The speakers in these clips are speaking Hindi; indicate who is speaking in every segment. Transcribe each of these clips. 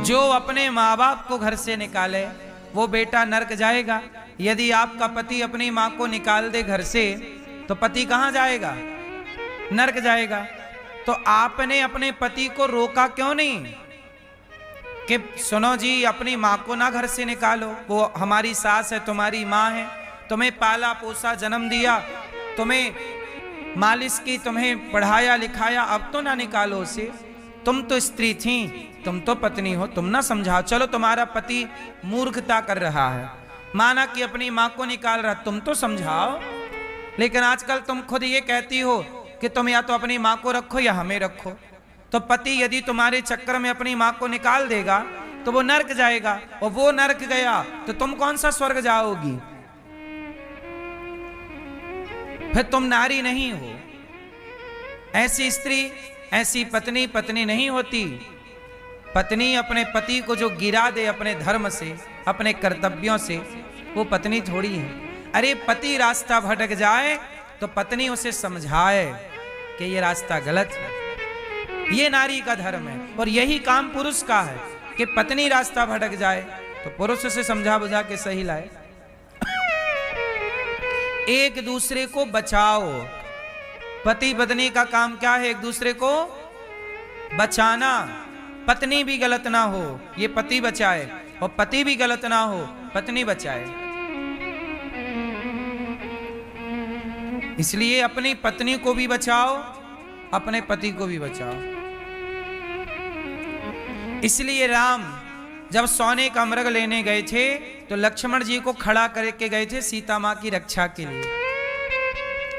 Speaker 1: जो अपने माँ बाप को घर से निकाले वो बेटा नरक जाएगा। यदि आपका पति अपनी माँ को निकाल दे घर से तो पति कहाँ जाएगा? नरक जाएगा। तो आपने अपने पति को रोका क्यों नहीं कि सुनो जी अपनी माँ को ना घर से निकालो, वो हमारी सास है, तुम्हारी माँ है, तुम्हें पाला पोसा जन्म दिया, तुम्हें मालिश की, तुम्हें पढ़ाया लिखाया, अब तो ना निकालो उसे। तुम तो स्त्री थी, तुम तो पत्नी हो, तुम ना समझाओ। चलो तुम्हारा पति मूर्खता कर रहा है, माना कि अपनी माँ को निकाल रहा, तुम तो समझाओ। लेकिन आजकल तुम खुद ये कहती हो कि तुम या तो अपनी माँ को रखो या हमें रखो। तो पति यदि तुम्हारे चक्कर में अपनी माँ को निकाल देगा तो वो नरक जाएगा, और वो नरक गया तो तुम कौन सा स्वर्ग जाओगी? फिर तुम नारी नहीं हो। ऐसी स्त्री, ऐसी पत्नी पत्नी नहीं होती। पत्नी अपने पति को जो गिरा दे अपने धर्म से, अपने कर्तव्यों से, वो पत्नी थोड़ी है। अरे पति रास्ता भटक जाए तो पत्नी उसे समझाए कि ये रास्ता गलत है। ये नारी का धर्म है। और यही काम पुरुष का है कि पत्नी रास्ता भटक जाए तो पुरुष उसे समझा बुझा के सही लाए। एक दूसरे को बचाओ। पति पत्नी का काम क्या है? एक दूसरे को बचाना। पत्नी भी गलत ना हो, ये पति बचाए, और पति भी गलत ना हो, पत्नी बचाए। इसलिए अपनी पत्नी को भी बचाओ, अपने पति को भी बचाओ। इसलिए राम जब सोने का मृग लेने गए थे तो लक्ष्मण जी को खड़ा करके गए थे सीता मां की रक्षा के लिए।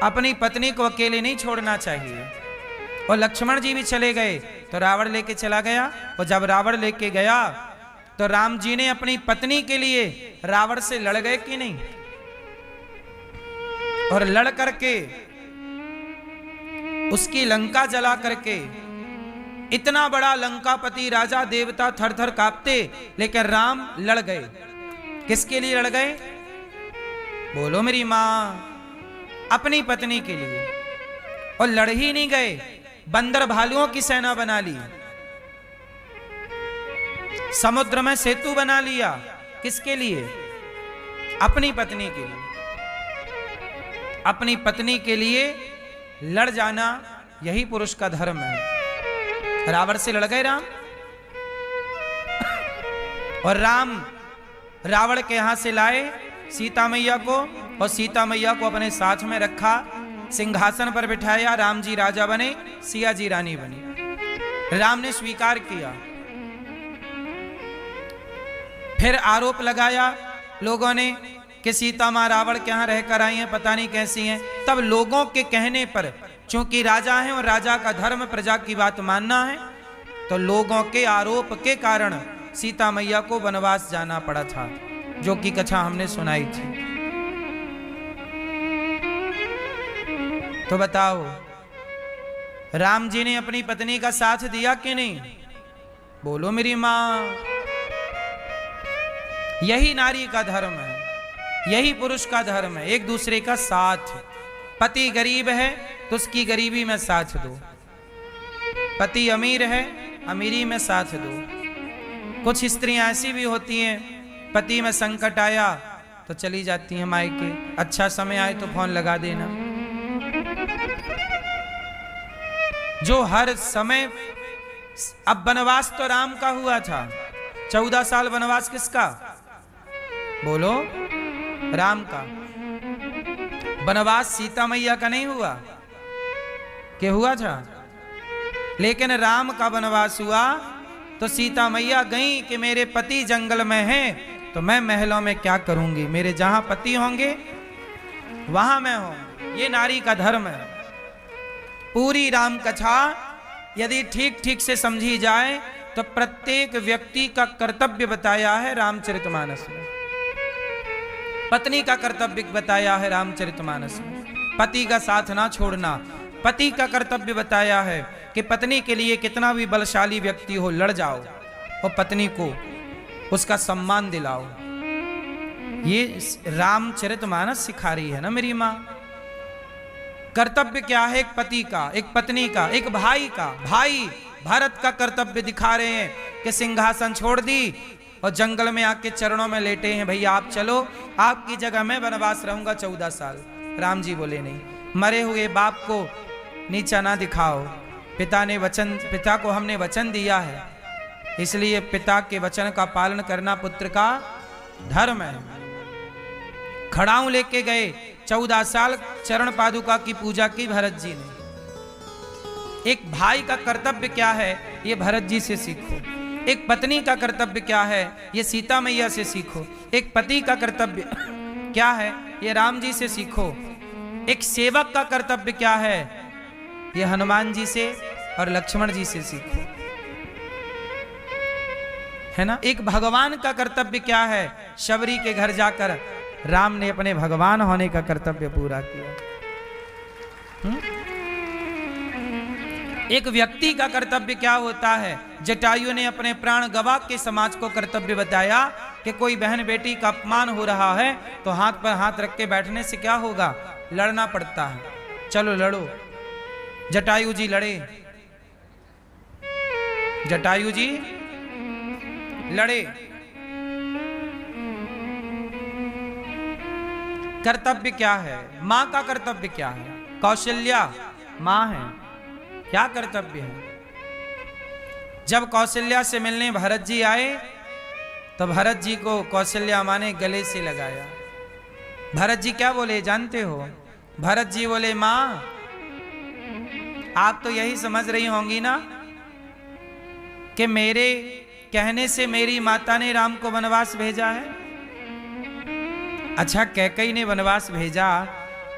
Speaker 1: अपनी पत्नी को अकेले नहीं छोड़ना चाहिए। और लक्ष्मण जी भी चले गए तो रावण लेके चला गया। और जब रावण लेके गया तो राम जी ने अपनी पत्नी के लिए रावण से लड़ गए कि नहीं? और लड़ करके उसकी लंका जला करके, इतना बड़ा लंकापति राजा देवता थर थर कांपते, लेकिन राम लड़ गए। किसके लिए लड़ गए? बोलो मेरी मां, अपनी पत्नी के लिए। और लड़ ही नहीं गए, बंदर भालुओं की सेना बना ली, समुद्र में सेतु बना लिया। किसके लिए? अपनी पत्नी के लिए। अपनी पत्नी के लिए लड़ जाना यही पुरुष का धर्म है। रावण से लड़ गए राम, और राम रावण के यहां से लाए सीता मैया को, और सीता मैया को अपने साथ में रखा, सिंहासन पर बिठाया। राम जी राजा बने, सिया जी रानी बनी। राम ने स्वीकार किया। फिर आरोप लगाया लोगों ने कि सीता मां रावण के यहां रहकर आई हैं, पता नहीं कैसी हैं। तब लोगों के कहने पर, चूंकि राजा हैं और राजा का धर्म प्रजा की बात मानना है, तो लोगों के आरोप के कारण सीता मैया को वनवास जाना पड़ा था, जो कि कथा हमने सुनाई थी। तो बताओ, राम जी ने अपनी पत्नी का साथ दिया कि नहीं? बोलो मेरी मां। यही नारी का धर्म है, यही पुरुष का धर्म है, एक दूसरे का साथ। पति गरीब है तो उसकी गरीबी में साथ दो, पति अमीर है अमीरी में साथ दो। कुछ स्त्रियां ऐसी भी होती हैं, पति में संकट आया तो चली जाती हैं मायके, अच्छा समय आए तो फोन लगा देना। जो हर समय, अब वनवास तो राम का हुआ था, 14 साल वनवास किसका? बोलो, राम का। वनवास सीता मैया का नहीं हुआ, क्या हुआ था? लेकिन राम का वनवास हुआ तो सीता मैया गई कि मेरे पति जंगल में हैं तो मैं महलों में क्या करूंगी, मेरे जहां पति होंगे वहां मैं हूं। ये नारी का धर्म है। पूरी राम कथा यदि ठीक ठीक से समझी जाए तो प्रत्येक व्यक्ति का कर्तव्य बताया है रामचरितमानस में। पत्नी का कर्तव्य बताया है रामचरितमानस में, पति का साथ ना छोड़ना। पति का कर्तव्य बताया है कि पत्नी के लिए कितना भी बलशाली व्यक्ति हो, लड़ जाओ और पत्नी को उसका सम्मान दिलाओ। ये रामचरितमानस सिखा रही है ना मेरी माँ। कर्तव्य क्या है? एक पति का, एक पत्नी का, एक भाई का। भाई भारत का कर्तव्य दिखा रहे हैं कि सिंहासन छोड़ दी और जंगल में आके चरणों में लेटे हैं, भैया आप चलो, आपकी जगह मैं वनवास रहूंगा 14 साल। राम जी बोले नहीं, मरे हुए बाप को नीचा ना दिखाओ। पिता को हमने वचन दिया है, इसलिए पिता के वचन का पालन करना पुत्र का धर्म है। खड़ाऊ लेके गए, 14 साल चरण पादुका की पूजा की भरत जी ने। एक भाई का कर्तव्य क्या है, ये भरत जी से सीखो। एक पत्नी का कर्तव्य क्या है, ये सीता मैया से सीखो। एक पति का कर्तव्य क्या है, ये राम जी से सीखो। एक सेवक का कर्तव्य क्या है, ये हनुमान जी से और लक्ष्मण जी से सीखो, है ना। एक भगवान का कर्तव्य क्या है, शबरी के घर जाकर राम ने अपने भगवान होने का कर्तव्य पूरा किया। एक व्यक्ति का कर्तव्य क्या होता है, जटायु ने अपने प्राण गवा के समाज को कर्तव्य बताया कि कोई बहन बेटी का अपमान हो रहा है तो हाथ पर हाथ रख के बैठने से क्या होगा, लड़ना पड़ता है। चलो लड़ो। जटायु जी लड़े, जटायु जी लड़े। कर्तव्य क्या है, मां का कर्तव्य क्या है, कौशल्या मां है, क्या कर्तव्य है। जब कौशल्या से मिलने भरत जी आए तो भरत जी को कौशल्या मां ने गले से लगाया। भरत जी क्या बोले जानते हो, भरत जी बोले मां आप तो यही समझ रही होंगी ना कि मेरे कहने से मेरी माता ने राम को वनवास भेजा है। अच्छा कैकेयी ने वनवास भेजा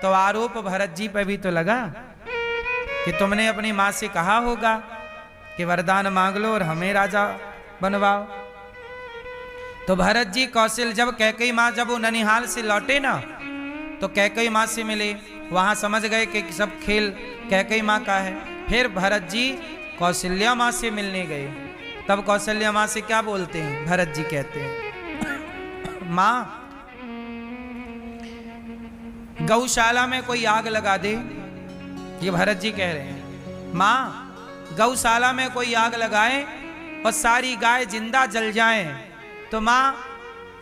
Speaker 1: तो आरोप भरत जी पर भी तो लगा कि तुमने अपनी मां से कहा होगा कि वरदान मांग लो और हमें राजा बनवाओ। तो भरत जी कौशल जब कैकेयी मां जब वो ननिहाल से लौटे ना तो कैकेयी मां से मिले, वहां समझ गए कि सब खेल कैकेयी मां का है। फिर भरत जी कौशल्या मां से मिलने गए, तब कौशल्या मां से क्या बोलते हैं, भरत जी कहते हैं मां गौशाला में कोई आग लगा दे, ये भरत जी कह रहे हैं, मां गौशाला में कोई आग लगाए और सारी गाय जिंदा जल जाएं तो मां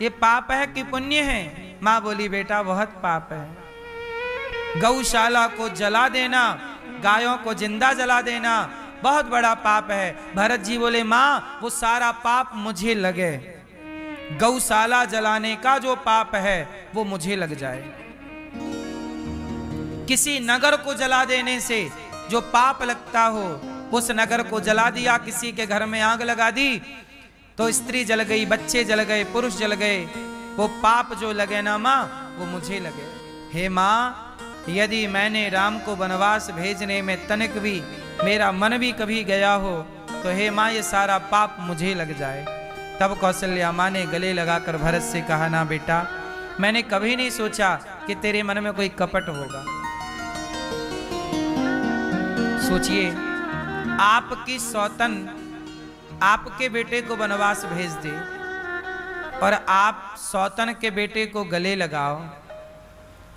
Speaker 1: ये पाप है कि पुण्य है। मां बोली बेटा बहुत पाप है, गौशाला को जला देना, गायों को जिंदा जला देना बहुत बड़ा पाप है। भरत जी बोले मां वो सारा पाप मुझे लगे, गौशाला जलाने का जो पाप है वो मुझे लग जाए। किसी नगर को जला देने से जो पाप लगता हो उस नगर को जला दिया, किसी के घर में आग लगा दी तो स्त्री जल गई, बच्चे जल गए, पुरुष जल गए, वो पाप जो लगे ना मां वो मुझे लगे। हे मां यदि मैंने राम को वनवास भेजने में तनिक भी मेरा मन भी कभी गया हो तो हे मां ये सारा पाप मुझे लग जाए। तब कौशल्या मां ने गले लगाकर भरत से कहा ना बेटा मैंने कभी नहीं सोचा कि तेरे मन में कोई कपट होगा। सोचिए आपकी सौतन आपके बेटे को वनवास भेज दे और आप सौतन के बेटे को गले लगाओ,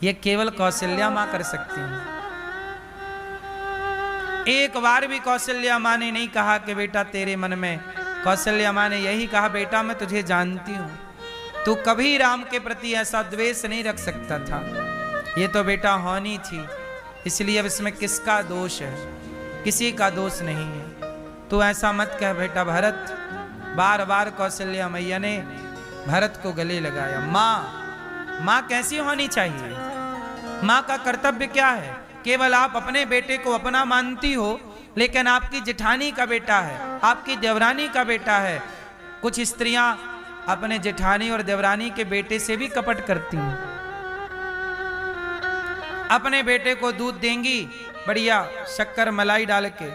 Speaker 1: ये केवल कौशल्या मां कर सकती हैं। एक बार भी कौशल्या मां ने नहीं कहा कि बेटा तेरे मन में, कौशल्या मां ने यही कहा बेटा मैं तुझे जानती हूं, तू कभी राम के प्रति ऐसा द्वेष नहीं रख सकता था, ये तो बेटा होनी थी, इसलिए अब इसमें किसका दोष है, किसी का दोष नहीं है। तू ऐसा मत कह बेटा भरत। बार बार कौशल्या मैया ने भरत को गले लगाया। मां कैसी होनी चाहिए, मां का कर्तव्य क्या है, केवल आप अपने बेटे को अपना मानती हो लेकिन आपकी जेठानी का बेटा है, आपकी देवरानी का बेटा है। कुछ स्त्रियां अपने जेठानी और देवरानी के बेटे से भी कपट करती हैं। अपने बेटे को दूध देंगी बढ़िया शक्कर मलाई डाल के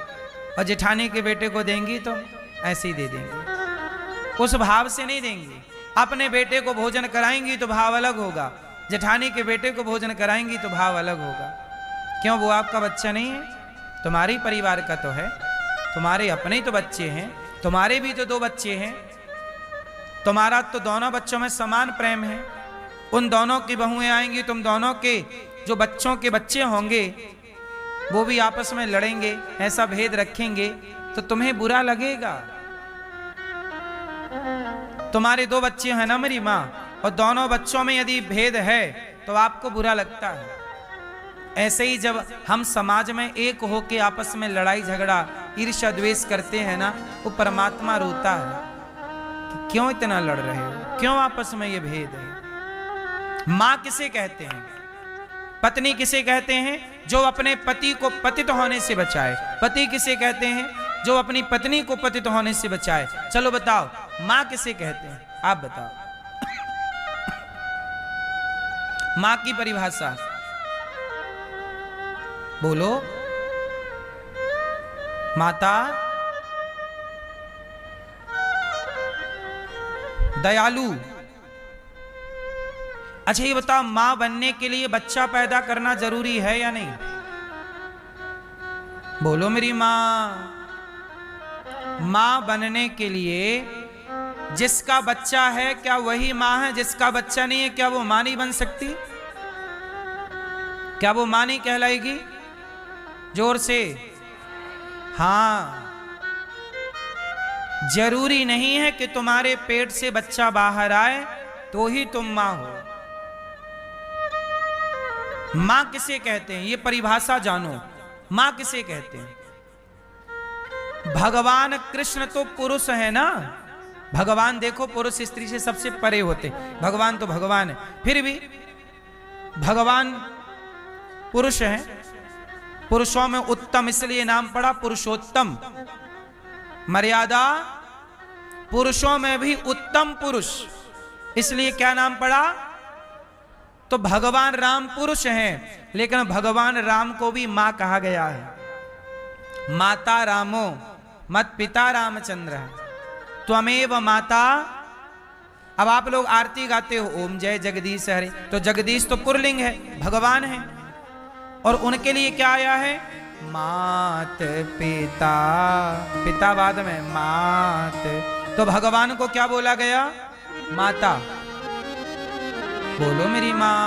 Speaker 1: और जेठानी के बेटे को देंगी तो ऐसे ही दे देंगी, उस भाव से नहीं देंगी। अपने बेटे को भोजन कराएंगी तो भाव अलग होगा, जेठानी के बेटे को भोजन कराएंगी तो भाव अलग होगा। क्यों, वो आपका बच्चा नहीं है, तुम्हारे परिवार का तो है, तुम्हारे अपने तो बच्चे हैं, तुम्हारे भी तो 2 बच्चे हैं, तुम्हारा तो दोनों बच्चों में समान प्रेम है। उन दोनों की बहुएं आएंगी, तुम दोनों के जो बच्चों के बच्चे होंगे वो भी आपस में लड़ेंगे, ऐसा भेद रखेंगे तो तुम्हें बुरा लगेगा। तुम्हारे 2 बच्चे हैं ना मेरी माँ, और दोनों बच्चों में यदि भेद है तो आपको बुरा लगता है। ऐसे ही जब हम समाज में एक होके आपस में लड़ाई झगड़ा ईर्ष्या द्वेष करते हैं ना, वो परमात्मा रोता है कि क्यों इतना लड़ रहे हो, क्यों आपस में ये भेद है। माँ किसे कहते हैं, पत्नी किसे कहते हैं, जो अपने पति को पतित होने से बचाए। पति किसे कहते हैं, जो अपनी पत्नी को पतित होने से बचाए। चलो बताओ, माँ किसे कहते हैं, आप बताओ। माँ की परिभाषा बोलो। माता दयालु। अच्छा ये बताओ, मां बनने के लिए बच्चा पैदा करना जरूरी है या नहीं? बोलो मेरी मां। मां बनने के लिए जिसका बच्चा है क्या वही मां है? जिसका बच्चा नहीं है क्या वो मां नहीं बन सकती? क्या वो मां नहीं कहलाएगी? जोर से। हां, जरूरी नहीं है कि तुम्हारे पेट से बच्चा बाहर आए तो ही तुम मां हो। मां किसे कहते हैं ये परिभाषा जानो। मां किसे कहते हैं? भगवान कृष्ण तो पुरुष है ना। भगवान देखो पुरुष स्त्री से सबसे परे होते, भगवान तो भगवान है, फिर भी भगवान पुरुष है। पुरुषों में उत्तम इसलिए नाम पड़ा पुरुषोत्तम। मर्यादा पुरुषों में भी उत्तम पुरुष, इसलिए क्या नाम पड़ा? तो भगवान राम पुरुष हैं, लेकिन भगवान राम को भी मां कहा गया है। माता रामो मत पिता रामचंद्र त्वमेव माता। अब आप लोग आरती गाते हो ओम जय जगदीश हरे, तो जगदीश तो पुरलिंग है, भगवान है, और उनके लिए क्या आया है? मात पिता। पिता बाद में मात, तो भगवान को क्या बोला गया? माता। बोलो मेरी मां।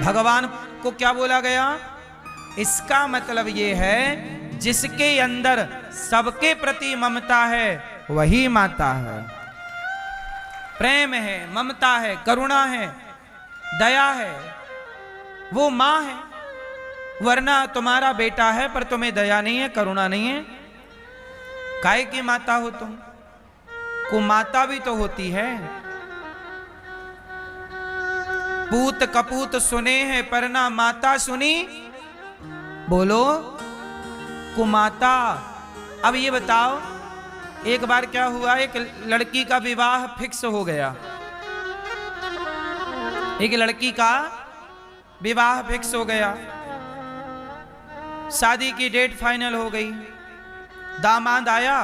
Speaker 1: भगवान को क्या बोला गया? इसका मतलब ये है जिसके अंदर सबके प्रति ममता है वही माता है। प्रेम है, ममता है, करुणा है, दया है, वो मां है। वरना तुम्हारा बेटा है पर तुम्हें दया नहीं है, करुणा नहीं है, काय की माता हो तुम? कुमाता भी तो होती है। पूत कपूत सुने हैं पर ना माता सुनी। बोलो कुमाता। अब ये बताओ, एक बार क्या हुआ, एक लड़की का विवाह फिक्स हो गया। एक लड़की का विवाह फिक्स हो गया, शादी की डेट फाइनल हो गई। दामाद आया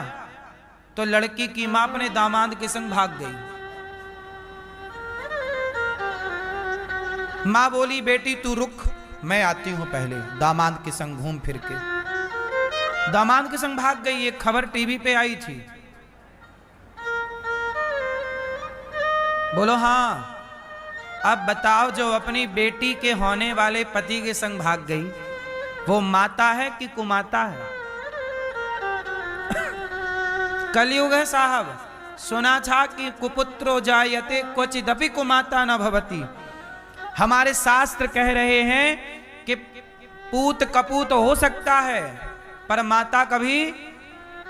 Speaker 1: तो लड़की की मां अपने दामाद के संग भाग गई। मां बोली बेटी तू रुक, मैं आती हूं पहले, दामाद के संग घूम फिर के। दामाद के संग भाग गई। एक खबर टीवी पे आई थी। बोलो हाँ। अब बताओ, जो अपनी बेटी के होने वाले पति के संग भाग गई वो माता है कि कुमाता है? कलयुग है साहब। सुना था कि कुपुत्रो जायते क्वचिदपि कुमाता न भवति। हमारे शास्त्र कह रहे हैं कि पूत कपूत हो सकता है पर माता कभी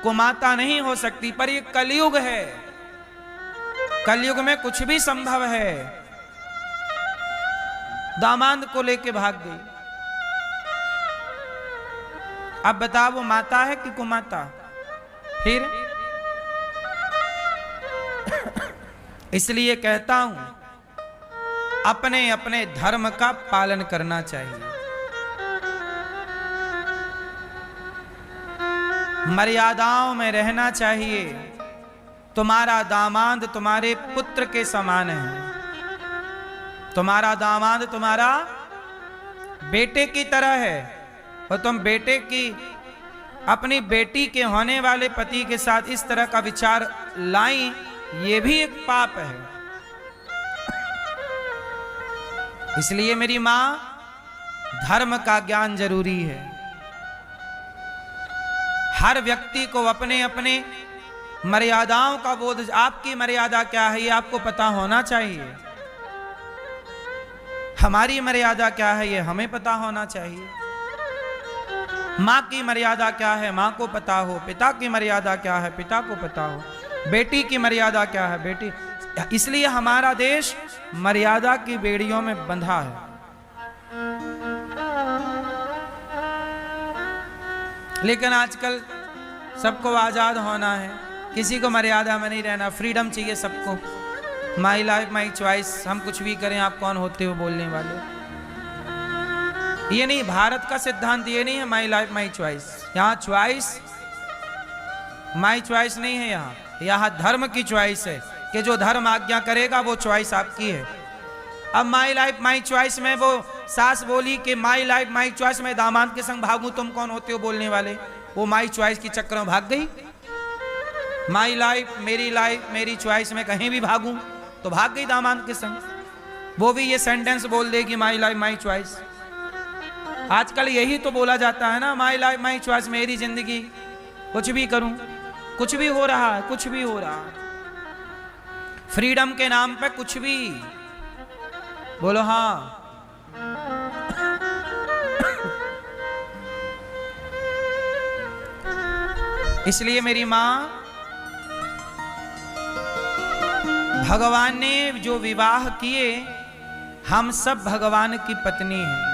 Speaker 1: कुमाता नहीं हो सकती। पर ये कलयुग है, कलयुग में कुछ भी संभव है। दामाद को लेके भाग गई। अब बताओ वो माता है कि कुमाता? फिर इसलिए कहता हूं अपने अपने धर्म का पालन करना चाहिए। मर्यादाओं में रहना चाहिए। तुम्हारा दामाद तुम्हारे पुत्र के समान है। तुम्हारा दामाद तुम्हारा बेटे की तरह है, और तुम बेटे की अपनी बेटी के होने वाले पति के साथ इस तरह का विचार लाई, ये भी एक पाप है। इसलिए मेरी मां, धर्म का ज्ञान जरूरी है। हर व्यक्ति को अपने अपने मर्यादाओं का बोध, आपकी मर्यादा क्या है ये आपको पता होना चाहिए। हमारी मर्यादा क्या है ये हमें पता होना चाहिए। माँ की मर्यादा क्या है माँ को पता हो, पिता की मर्यादा क्या है पिता को पता हो, बेटी की मर्यादा क्या है बेटी। इसलिए हमारा देश मर्यादा की बेड़ियों में बंधा है। लेकिन आजकल सबको आजाद होना है, किसी को मर्यादा में नहीं रहना, फ्रीडम चाहिए सबको। माई लाइफ माई चॉइस, हम कुछ भी करें, आप कौन होते हो बोलने वाले। ये नहीं, भारत का सिद्धांत ये नहीं है माई लाइफ माई चॉइस। यहाँ चॉइस माई चॉइस नहीं है, यहाँ धर्म की चॉइस है कि जो धर्म आज्ञा करेगा वो चॉइस आपकी है। अब माई लाइफ माई चॉइस में वो सास बोली कि माई लाइफ माई चॉइस में दामाद के संग भागूं, तुम कौन होते हो बोलने वाले। वो माई चॉइस की चक्कर में भाग गई। माई लाइफ मेरी चॉइस में कहीं भी भागूं तो भाग गई दामाद के संग। वो भी ये सेंटेंस बोल देगी माई लाइफ माई चॉइस। आजकल यही तो बोला जाता है ना, माई लाइफ माई चॉइस, मेरी जिंदगी, कुछ भी करूं, कुछ भी हो रहा है, कुछ भी हो रहा है। फ्रीडम के नाम पे कुछ भी बोलो। हाँ, इसलिए मेरी मां, भगवान ने जो विवाह किए, हम सब भगवान की पत्नी हैं,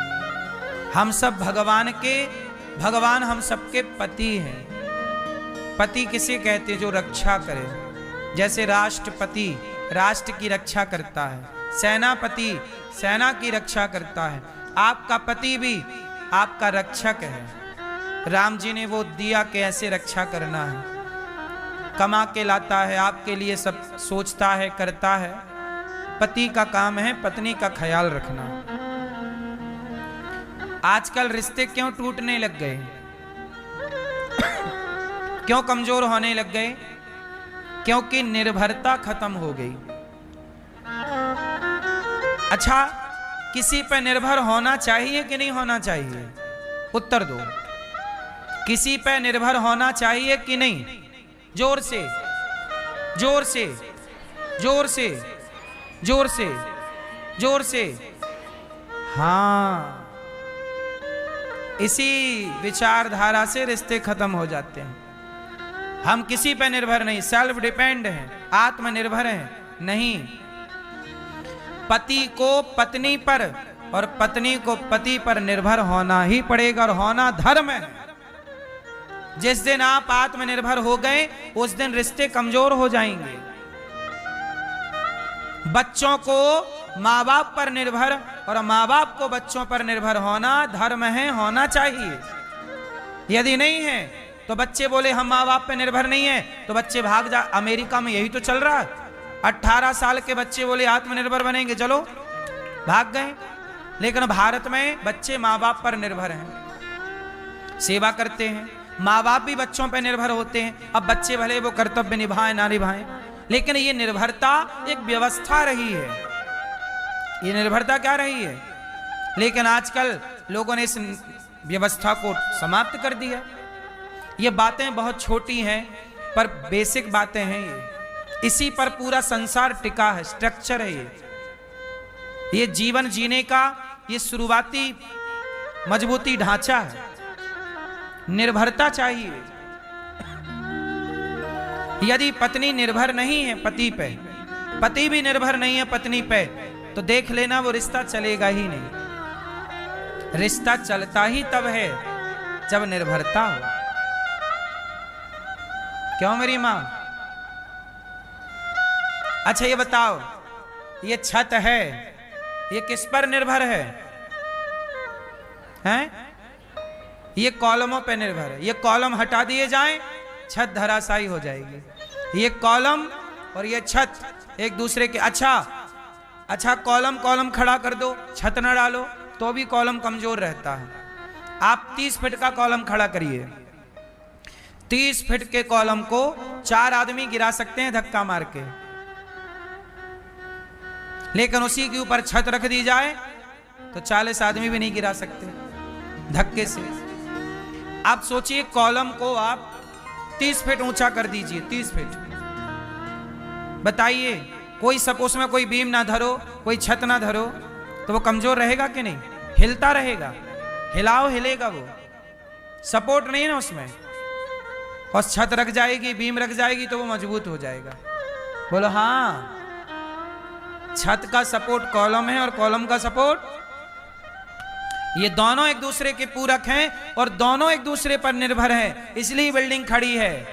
Speaker 1: हम सब भगवान हम सबके पति हैं। पति किसे कहते हैं? जो रक्षा करे। जैसे राष्ट्रपति राष्ट्र की रक्षा करता है, सेनापति सेना की रक्षा करता है, आपका पति भी आपका रक्षक है। राम जी ने वो दिया कैसे रक्षा करना है, कमा के लाता है, आपके लिए सब सोचता है, करता है। पति का काम है पत्नी का ख्याल रखना। आजकल रिश्ते क्यों टूटने लग गए, क्यों कमजोर होने लग गए? क्योंकि निर्भरता खत्म हो गई। अच्छा, किसी पर निर्भर होना चाहिए कि नहीं होना चाहिए? उत्तर दो। किसी पर निर्भर होना चाहिए कि नहीं? जोर से, जोर से, जोर से, जोर से, जोर से। हाँ, इसी विचारधारा से रिश्ते खत्म हो जाते हैं। हम किसी पर निर्भर नहीं, सेल्फ डिपेंड हैं, आत्मनिर्भर हैं। नहीं, पति को पत्नी पर और पत्नी को पति पर निर्भर होना ही पड़ेगा, और होना धर्म है। जिस दिन आप आत्मनिर्भर हो गए उस दिन रिश्ते कमजोर हो जाएंगे। बच्चों को माँ बाप पर निर्भर और माँ बाप को बच्चों पर निर्भर होना धर्म है, होना चाहिए। यदि नहीं है तो बच्चे बोले हम माँ बाप पर निर्भर नहीं है तो बच्चे भाग जा। अमेरिका में यही तो चल रहा है। 18 साल के बच्चे बोले आत्मनिर्भर बनेंगे, चलो भाग गए। लेकिन भारत में बच्चे माँ बाप पर निर्भर हैं, सेवा करते हैं, माँ बाप भी बच्चों पर निर्भर होते हैं। अब बच्चे भले वो कर्तव्य निभाएं ना निभाएं, लेकिन ये निर्भरता एक व्यवस्था रही है। ये निर्भरता क्या रही है? लेकिन आजकल लोगों ने इस व्यवस्था को समाप्त कर दिया। ये बातें बहुत छोटी हैं पर बेसिक बातें हैं। इसी पर पूरा संसार टिका है, स्ट्रक्चर है ये जीवन जीने का ये शुरुआती मजबूती ढांचा है। निर्भरता चाहिए। यदि पत्नी निर्भर नहीं है पति पे, पति भी निर्भर नहीं है पत्नी पे, तो देख लेना वो रिश्ता चलेगा ही नहीं। रिश्ता चलता ही तब है जब निर्भरता हो। क्यों मेरी मां? अच्छा ये बताओ, ये छत है, ये किस पर निर्भर है? हैं? ये कॉलमों पे निर्भर है। ये कॉलम हटा दिए जाएं, छत धराशायी हो जाएगी। ये कॉलम और ये छत एक दूसरे के। अच्छा कॉलम खड़ा कर दो, छत न डालो तो भी कॉलम कमजोर रहता है। आप 30 फीट का कॉलम खड़ा करिए, 30 फीट के कॉलम को 4 आदमी गिरा सकते हैं धक्का मार के, लेकिन उसी के ऊपर छत रख दी जाए तो 40 आदमी भी नहीं गिरा सकते धक्के से। आप सोचिए, कॉलम को आप 30 फीट ऊंचा कर दीजिए, 30 फीट। बताइए, कोई सपोज में कोई बीम ना धरो, कोई छत ना धरो, तो वो कमजोर रहेगा कि नहीं? हिलता रहेगा, हिलाओ हिलेगा वो, सपोर्ट नहीं है ना उसमें। और छत रख जाएगी, बीम रख जाएगी तो वो मजबूत हो जाएगा। बोलो हाँ, छत का सपोर्ट कॉलम है और कॉलम का सपोर्ट, ये दोनों एक दूसरे के पूरक हैं और दोनों एक दूसरे पर निर्भर है, इसलिए बिल्डिंग खड़ी है।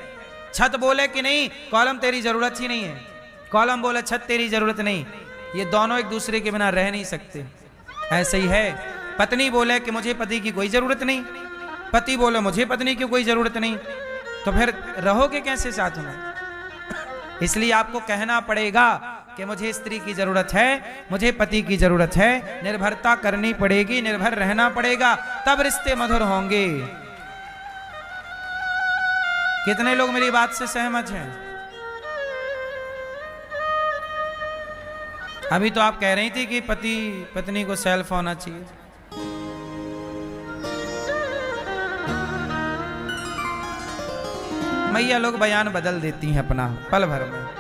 Speaker 1: छत बोले कि नहीं कॉलम तेरी जरूरत ही नहीं है, कॉलम बोले छत तेरी जरूरत नहीं, ये दोनों एक दूसरे के बिना रह नहीं सकते। ऐसे ही है, पत्नी बोले कि मुझे पति की कोई जरूरत नहीं, पति बोले मुझे पत्नी की कोई जरूरत नहीं, तो फिर रहोगे कैसे साथ में? इसलिए आपको कहना पड़ेगा कि मुझे स्त्री की जरूरत है, मुझे पति की जरूरत है, निर्भरता करनी पड़ेगी, निर्भर रहना पड़ेगा, तब रिश्ते मधुर होंगे। कितने लोग मेरी बात से सहमत हैं? अभी तो आप कह रही थी कि पति पत्नी को सेल्फ होना चाहिए। मैया लोग बयान बदल देती हैं अपना पल भर में।